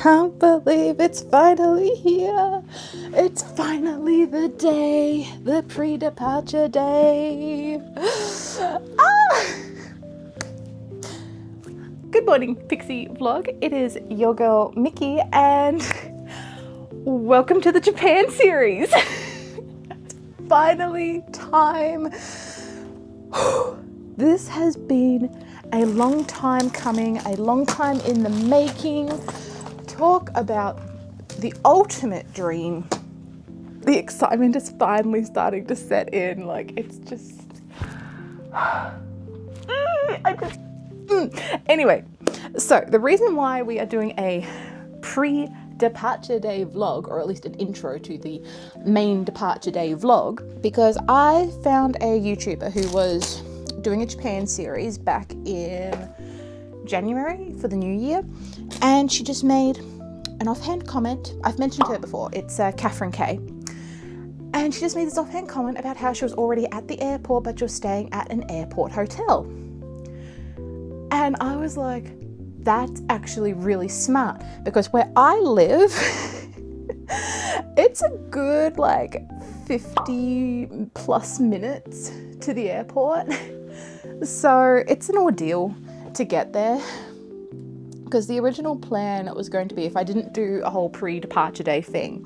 can't believe it's finally here. It's finally the day, the pre-departure day. Good morning, Pixie Vlog. It is your girl Mickey and welcome to the Japan series. It's finally time. This has been a long time coming, a long time in the making. Talk about the ultimate dream. The excitement is finally starting to set in. Like, it's just... Anyway, so the reason why we are doing a pre-departure day vlog, or at least an intro to the main departure day vlog, because I found a YouTuber who was doing a Japan series back in January for the new year, and she just made an offhand comment. I've mentioned her before. It's Catherine K. And she just made this offhand comment about how she was already at the airport, but she was staying at an airport hotel. And I was like, that's actually really smart, because where I live, it's a good like 50 plus minutes to the airport. So it's an ordeal to get there, because the original plan was going to be, if I didn't do a whole pre-departure day thing,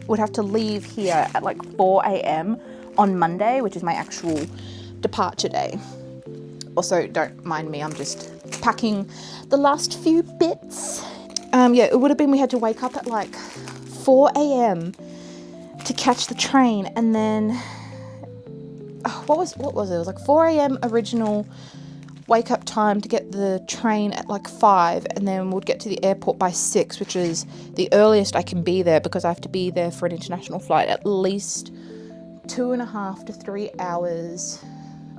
would have to leave here at like 4 a.m. on Monday, which is my actual departure day. Also, don't mind me, I'm just packing the last few bits. Yeah, it would have been, we had to wake up at like 4 a.m. to catch the train, and then what was it? It was like 4 a.m. original wake up time to get the train at like 5, and then we'd get to the airport by 6, which is the earliest I can be there, because I have to be there for an international flight at least 2.5 to 3 hours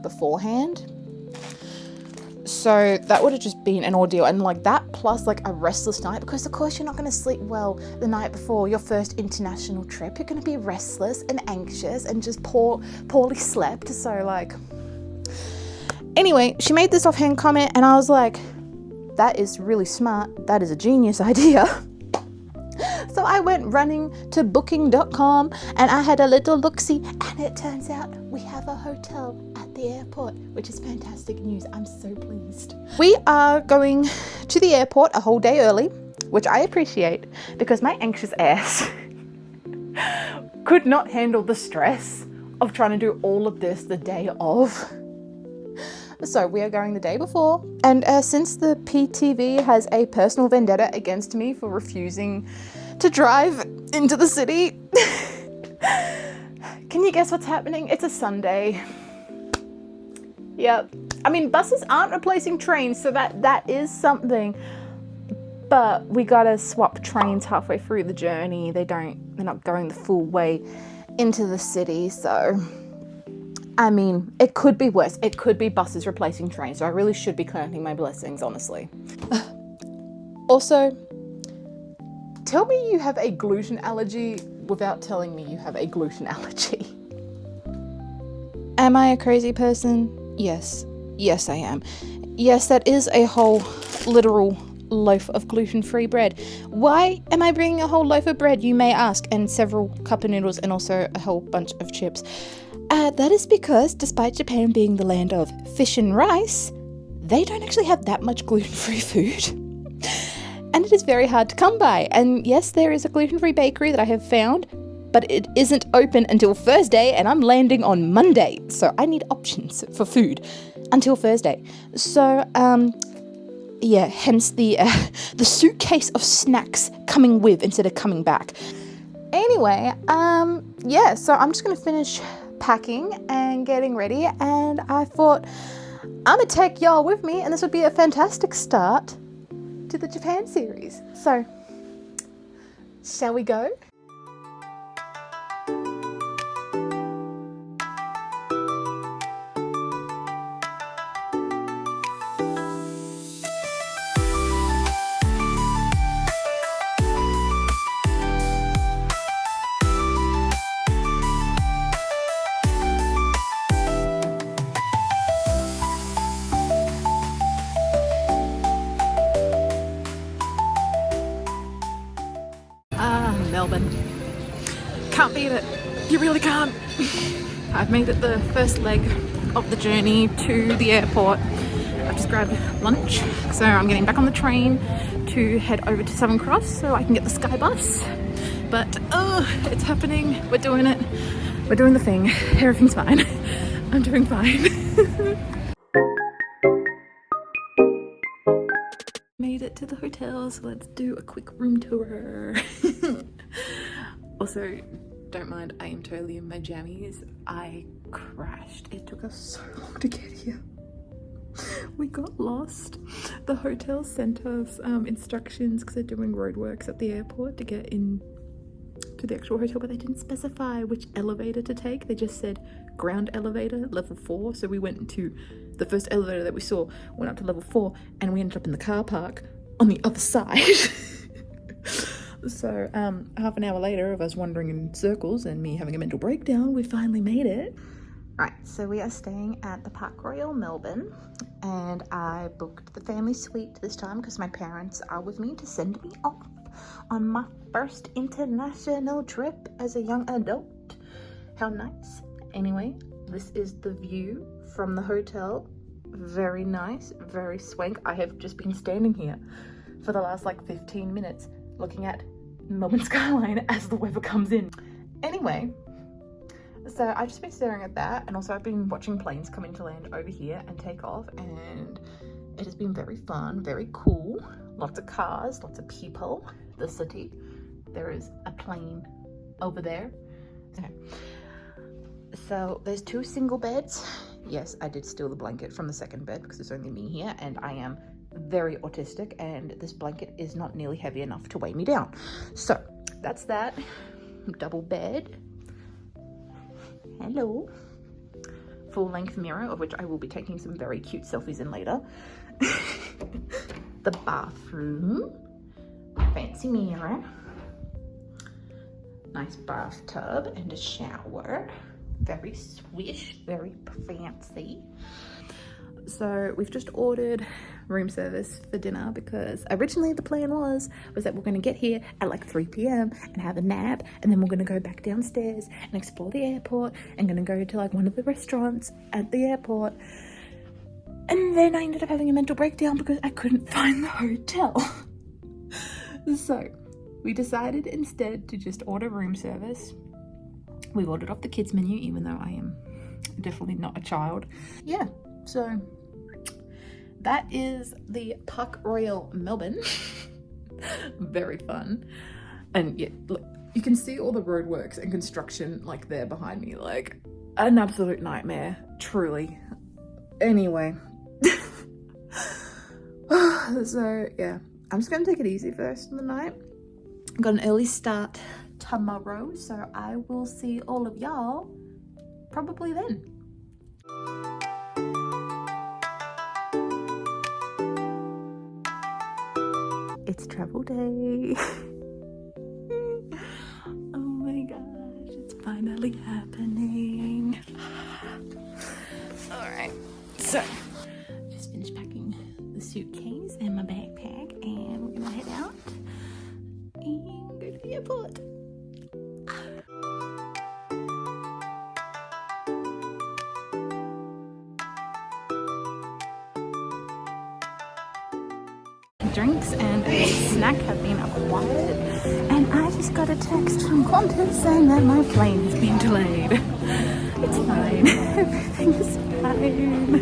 beforehand. So that would have just been an ordeal, and like that plus like a restless night, because of course you're not going to sleep well the night before your first international trip. You're going to be restless and anxious and just poorly slept. So like, anyway, she made this offhand comment and I was like, that is really smart. That is a genius idea. So I went running to booking.com and I had a little look-see, and it turns out we have a hotel at the airport, which is fantastic news. I'm so pleased. We are going to the airport a whole day early, which I appreciate, because my anxious ass could not handle the stress of trying to do all of this the day of. So we are going the day before, and since the PTV has a personal vendetta against me for refusing to drive into the city, can you guess what's happening? It's a Sunday. Yep. I mean, buses aren't replacing trains, so that is something, but we gotta swap trains halfway through the journey. They're not going the full way into the city, so I mean, it could be worse. It could be buses replacing trains, so I really should be counting my blessings, honestly. Also, tell me you have a gluten allergy without telling me you have a gluten allergy. Am I a crazy person? Yes. Yes, I am. Yes, that is a whole literal loaf of gluten-free bread. Why am I bringing a whole loaf of bread, you may ask, and several cup of noodles and also a whole bunch of chips? That is because, despite Japan being the land of fish and rice, they don't actually have that much gluten-free food. And it is very hard to come by. And yes, there is a gluten-free bakery that I have found, but it isn't open until Thursday, and I'm landing on Monday. So I need options for food until Thursday. So, yeah, hence the suitcase of snacks coming with instead of coming back. Anyway, yeah, so I'm just going to finish packing and getting ready, and I thought I'm gonna take y'all with me, and this would be a fantastic start to the Japan series. So, shall we go? Can't beat it. You really can't. I've made it the first leg of the journey to the airport. I've just grabbed lunch, so I'm getting back on the train to head over to Southern Cross so I can get the Sky Bus. But it's happening. We're doing it. We're doing the thing. Everything's fine. I'm doing fine. Made it to the hotel, so let's do a quick room tour. Also, don't mind, I am totally in my jammies. I crashed. It took us so long to get here. We got lost. The hotel sent us instructions because they're doing roadworks at the airport to get in to the actual hotel, but they didn't specify which elevator to take. They just said ground elevator, level 4. So we went to the first elevator that we saw, went up to level 4, and we ended up in the car park on the other side. So half an hour later of us wandering in circles and me having a mental breakdown, we finally made it. Right, so we are staying at the Park Royal Melbourne, and I booked the family suite this time because my parents are with me to send me off on my first international trip as a young adult. How nice. Anyway, this is the view from the hotel. Very nice, very swank. I have just been standing here for the last like 15 minutes looking at Melbourne skyline as the weather comes in. Anyway, so I've just been staring at that, and also I've been watching planes come into land over here and take off, and it has been very fun, very cool. Lots of cars, lots of people, the city. There is a plane over there. Okay. So there's 2 single beds. Yes, I did steal the blanket from the second bed because there's only me here, and I am very autistic, and this blanket is not nearly heavy enough to weigh me down. So that's that. Double bed. Hello. Full length mirror, of which I will be taking some very cute selfies in later. The bathroom. Fancy mirror. Nice bathtub and a shower. Very swish, very fancy. So we've just ordered room service for dinner because originally the plan was that we're going to get here at like 3 p.m. and have a nap, and then we're going to go back downstairs and explore the airport and going to go to like one of the restaurants at the airport. And then I ended up having a mental breakdown because I couldn't find the hotel. So we decided instead to just order room service. We've ordered off the kids menu, even though I am definitely not a child. Yeah, so that is the Park Royal Melbourne. Very fun. And yeah, look, you can see all the roadworks and construction like there behind me, like an absolute nightmare, truly. Anyway. So yeah, I'm just gonna take it easy for the rest of the night. I've got an early start tomorrow, so I will see all of y'all probably then. It's travel day. Oh my gosh, it's finally happening. Alright, so just finished packing the suitcase and my backpack, and we're gonna head out and go to the airport. Drinks and a snack have been acquired, and I just got a text from Qantas saying that my plane has been delayed. It's fine. Everything is fine.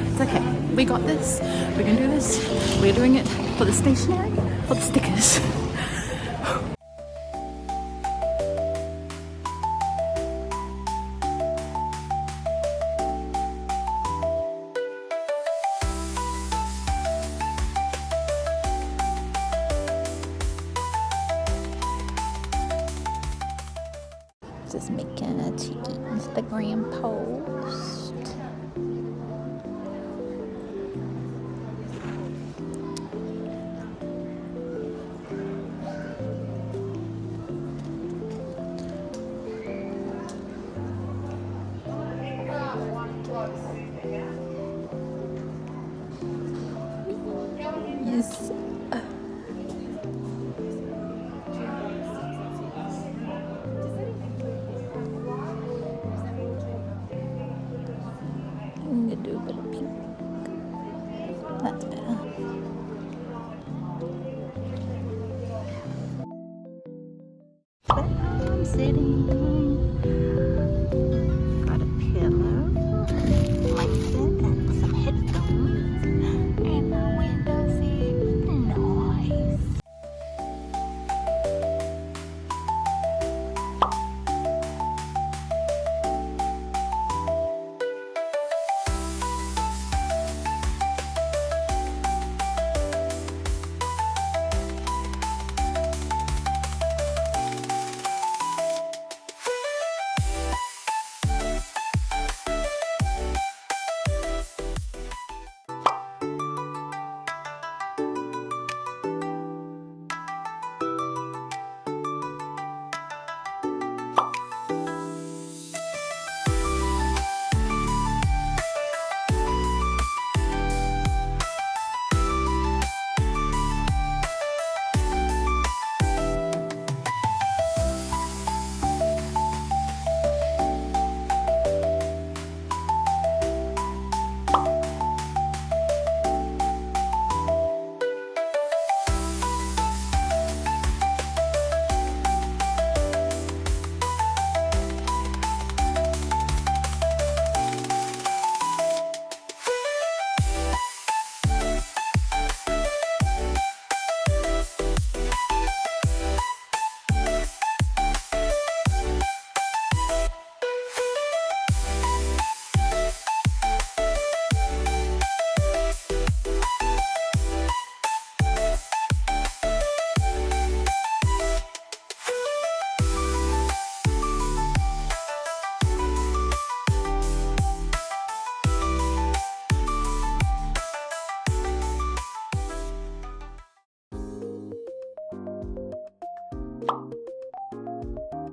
It's okay. We got this. We can do this. We're doing it for the stationery, for the stickers. Just making a cheeky Instagram post. Yes. where I'm sitting. Got a pillow, blanket, and some headphones, and the window seat. Nice.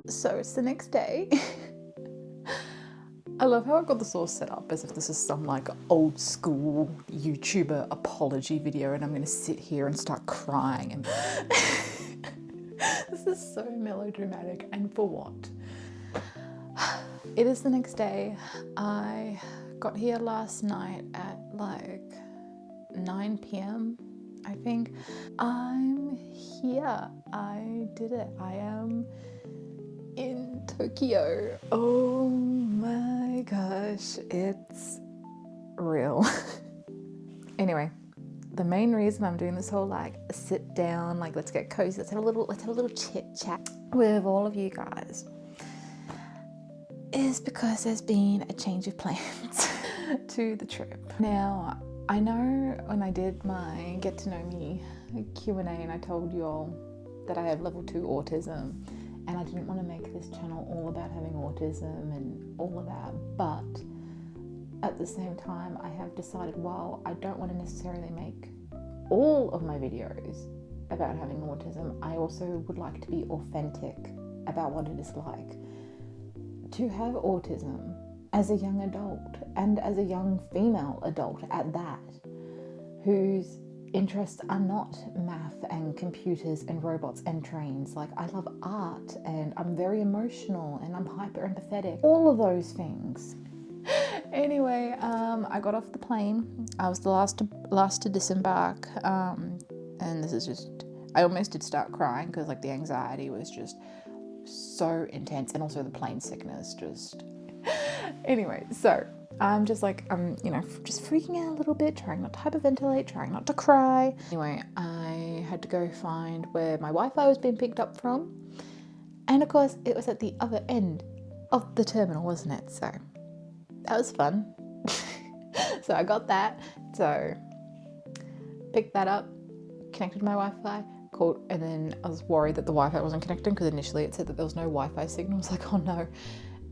So it's the next day. I love how I got this all set up as if this is some like old school YouTuber apology video and I'm gonna sit here and start crying and this is so melodramatic, and for what? It is the next day. I got here last night at like 9 p.m. I think. I'm here. I did it. I am in Tokyo. Oh my gosh, it's real. Anyway, the main reason I'm doing this whole like sit down, like let's get cozy, let's have a little chit chat with all of you guys is because there's been a change of plans to the trip. Now, I know when I did my get to know me Q&A and I told you all that I have level 2 autism, and I didn't want to make this channel all about having autism and all of that, but at the same time I have decided, while I don't want to necessarily make all of my videos about having autism, I also would like to be authentic about what it is like to have autism as a young adult, and as a young female adult at that, whose interests are not math and computers and robots and trains. Like, I love art and I'm very emotional and I'm hyper empathetic, all of those things. Anyway, I got off the plane. I was the last to disembark, and this is just, I almost did start crying because like the anxiety was just so intense, and also the plane sickness just anyway, so I'm just like, I'm, you know, just freaking out a little bit, trying not to hyperventilate, trying not to cry. Anyway, I had to go find where my Wi-Fi was being picked up from, and of course it was at the other end of the terminal, wasn't it? So that was fun. So I got that, so picked that up, connected to my Wi-Fi, called, and then I was worried that the Wi-Fi wasn't connecting because initially it said that there was no Wi-Fi signal. I was like, oh no.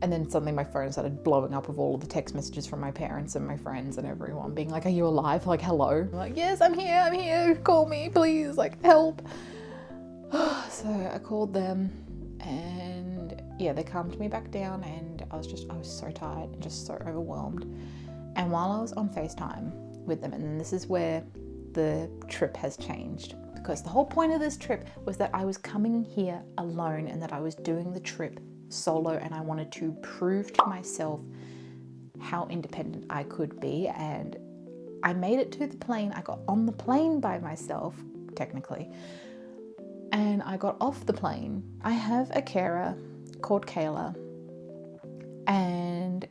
And then suddenly my phone started blowing up with all of the text messages from my parents and my friends and everyone being like, are you alive? Like, hello? I'm like, yes, I'm here, call me, please, like, help. So I called them, and yeah, they calmed me back down, and I was so tired and just so overwhelmed. And while I was on FaceTime with them, and this is where the trip has changed, because the whole point of this trip was that I was coming here alone and that I was doing the trip solo, and I wanted to prove to myself how independent I could be. And I made it to the plane. I got on the plane by myself, technically, and I got off the plane. I have a carer called Kayla, and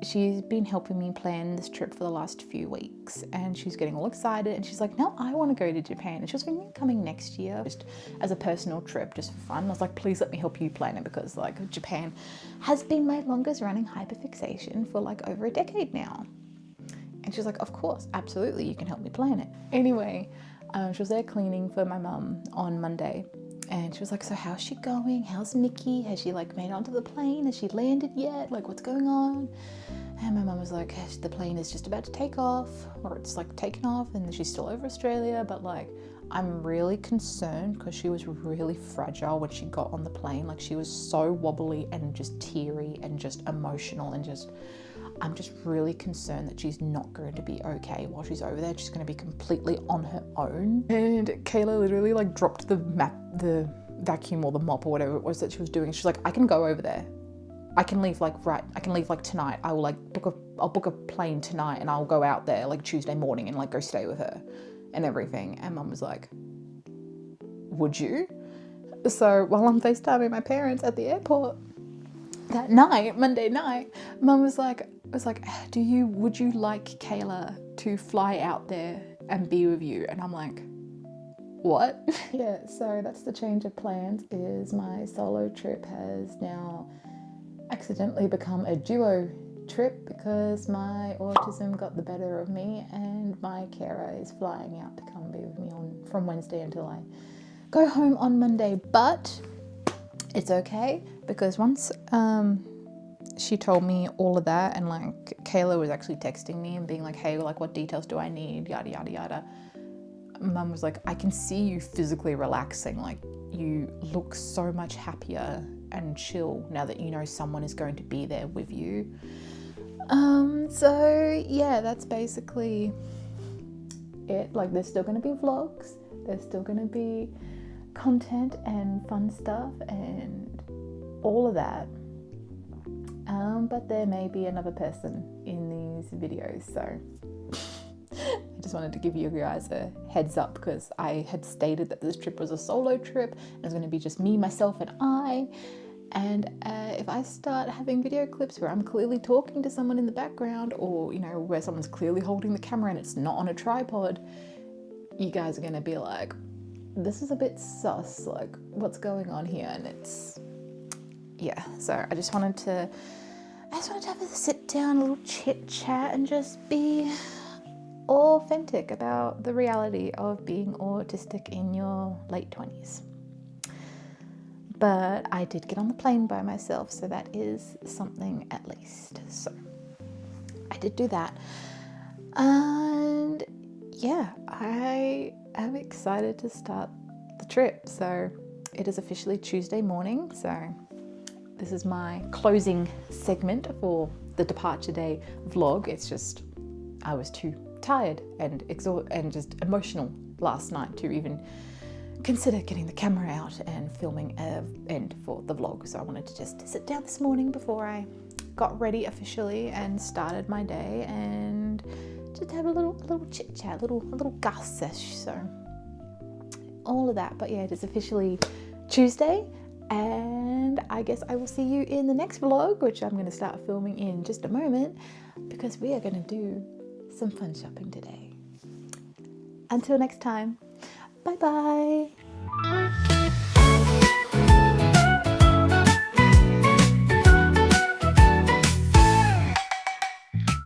she's been helping me plan this trip for the last few weeks, and she's getting all excited, and she's like, no, I want to go to Japan. And she was thinking of coming next year just as a personal trip, just for fun. I was like, please let me help you plan it, because like Japan has been my longest running hyperfixation for like over a decade now. And she's like, of course, absolutely, you can help me plan it. Anyway, she was there cleaning for my mum on Monday, and she was like, so how's she going? How's Nikki? Has she like made it onto the plane? Has she landed yet? Like, what's going on? And my mum was like, the plane is just about to take off, or it's like taken off, and she's still over Australia, but like, I'm really concerned because she was really fragile when she got on the plane. Like, she was so wobbly and just teary and just emotional, and just, I'm just really concerned that she's not going to be okay while she's over there. She's going to be completely on her own. And Kayla literally like dropped the vacuum or the mop or whatever it was that she was doing. She's like, I can go over there. I can leave like tonight. I will like I'll book a plane tonight, and I'll go out there like Tuesday morning and like go stay with her and everything. And mum was like, would you? So while I'm FaceTiming my parents at the airport that night, Monday night, mum was like, would you like Kayla to fly out there and be with you? And I'm like, what? Yeah, so that's the change of plans. Is my solo trip has now accidentally become a duo trip because my autism got the better of me, and my carer is flying out to come be with me from Wednesday until I go home on Monday. But it's okay, because once she told me all of that, and like Kayla was actually texting me and being like, hey, like what details do I need, yada yada yada, mum was like, I can see you physically relaxing, like you look so much happier and chill now that you know someone is going to be there with you. So yeah, that's basically it. Like, there's still going to be vlogs, there's still going to be content and fun stuff and all of that, but there may be another person in these videos, so I just wanted to give you guys a heads up, because I had stated that this trip was a solo trip and it was going to be just me, myself and I. And if I start having video clips where I'm clearly talking to someone in the background, or you know, where someone's clearly holding the camera and it's not on a tripod, you guys are going to be like, this is a bit sus, like what's going on here? And it's, yeah, so I just wanted to have a sit down, a little chit chat, and just be authentic about the reality of being autistic in your late 20s. But I did get on the plane by myself, so that is something at least. So I did do that. And yeah, I am excited to start the trip. So it is officially Tuesday morning. So this is my closing segment for the departure day vlog. It's just, I was too tired and and just emotional last night to even consider getting the camera out and filming an end for the vlog. So I wanted to just sit down this morning before I got ready officially and started my day, and just have a little chit chat, a little Gus sesh. So all of that. But yeah, it is officially Tuesday, and I guess I will see you in the next vlog, which I'm going to start filming in just a moment, because we are going to do some fun shopping today. Until next time, bye bye.